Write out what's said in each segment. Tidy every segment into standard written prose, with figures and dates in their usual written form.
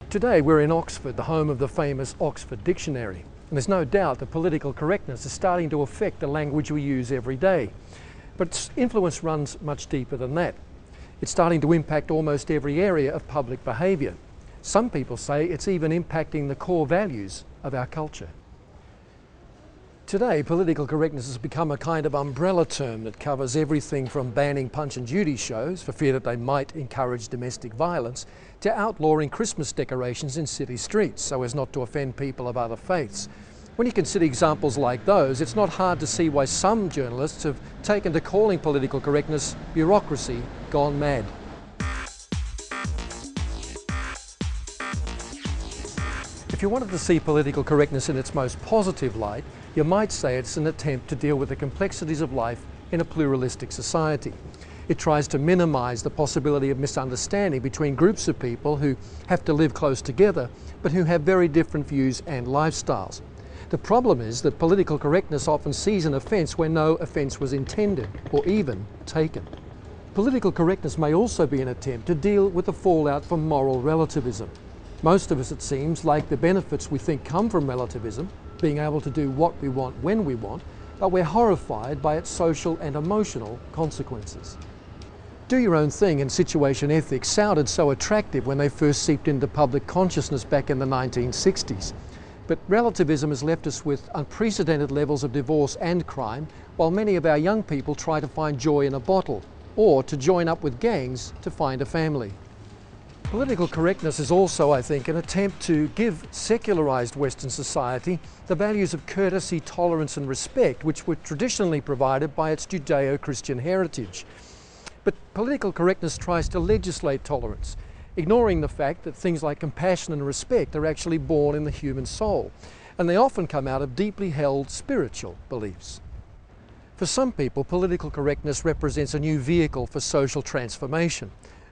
Today we're in Oxford, the home of the famous Oxford Dictionary. And there's no doubt that political correctness is starting to affect the language we use every day. But its influence runs much deeper than that. It's starting to impact almost every area of public behaviour. Some people say it's even impacting the core values of our culture. Today, political correctness has become a kind of umbrella term that covers everything from banning Punch and Judy shows for fear that they might encourage domestic violence, to outlawing Christmas decorations in city streets so as not to offend people of other faiths. When you consider examples like those, it's not hard to see why some journalists have taken to calling political correctness bureaucracy gone mad. If you wanted to see political correctness in its most positive light, you might say it's an attempt to deal with the complexities of life in a pluralistic society. It tries to minimise the possibility of misunderstanding between groups of people who have to live close together, but who have very different views and lifestyles. The problem is that political correctness often sees an offence where no offence was intended or even taken. Political correctness may also be an attempt to deal with the fallout from moral relativism. Most of us, it seems, like the benefits we think come from relativism, being able to do what we want when we want, but we're horrified by its social and emotional consequences. Do your own thing and situation ethics sounded so attractive when they first seeped into public consciousness back in the 1960s. But relativism has left us with unprecedented levels of divorce and crime, while many of our young people try to find joy in a bottle, or to join up with gangs to find a family. Political correctness is also, I think, an attempt to give secularised Western society the values of courtesy, tolerance and respect which were traditionally provided by its Judeo-Christian heritage. But political correctness tries to legislate tolerance, ignoring the fact that things like compassion and respect are actually born in the human soul, and they often come out of deeply held spiritual beliefs. For some people, political correctness represents a new vehicle for social transformation.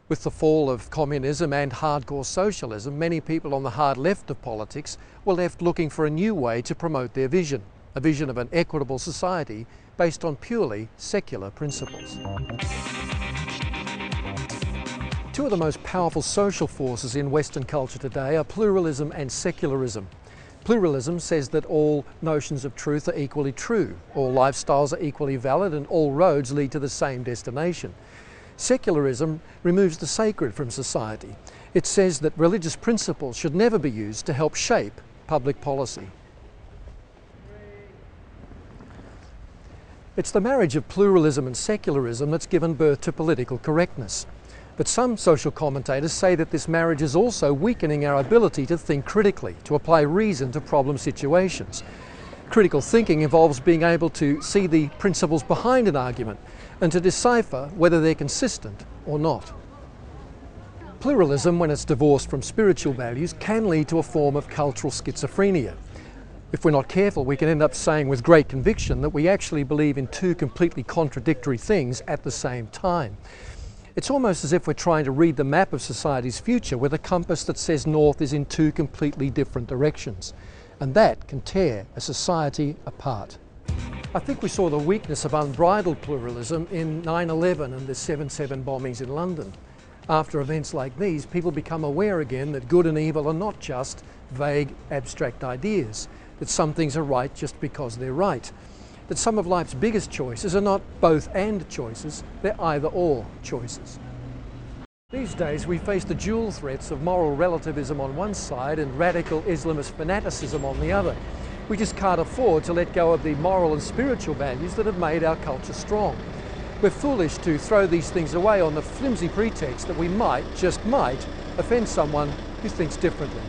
With the fall of communism and hardcore socialism, many people on the hard left of politics were left looking for a new way to promote their vision, a vision of an equitable society based on purely secular principles. Two of the most powerful social forces in Western culture today are pluralism and secularism. Pluralism says that all notions of truth are equally true, all lifestyles are equally valid, and all roads lead to the same destination. Secularism removes the sacred from society. It says that religious principles should never be used to help shape public policy. It's the marriage of pluralism and secularism that's given birth to political correctness. But some social commentators say that this marriage is also weakening our ability to think critically, to apply reason to problem situations. Critical thinking involves being able to see the principles behind an argument and to decipher whether they're consistent or not. Pluralism, when it's divorced from spiritual values, can lead to a form of cultural schizophrenia. If we're not careful, we can end up saying with great conviction that we actually believe in two completely contradictory things at the same time. It's almost as if we're trying to read the map of society's future with a compass that says north is in two completely different directions. And that can tear a society apart. I think we saw the weakness of unbridled pluralism in 9/11 and the 7/7 bombings in London. After events like these, people become aware again that good and evil are not just vague, abstract ideas, that some things are right just because they're right, that some of life's biggest choices are not both and choices, they're either or choices. These days we face the dual threats of moral relativism on one side and radical Islamist fanaticism on the other. We just can't afford to let go of the moral and spiritual values that have made our culture strong. We're foolish to throw these things away on the flimsy pretext that we might, just might, offend someone who thinks differently.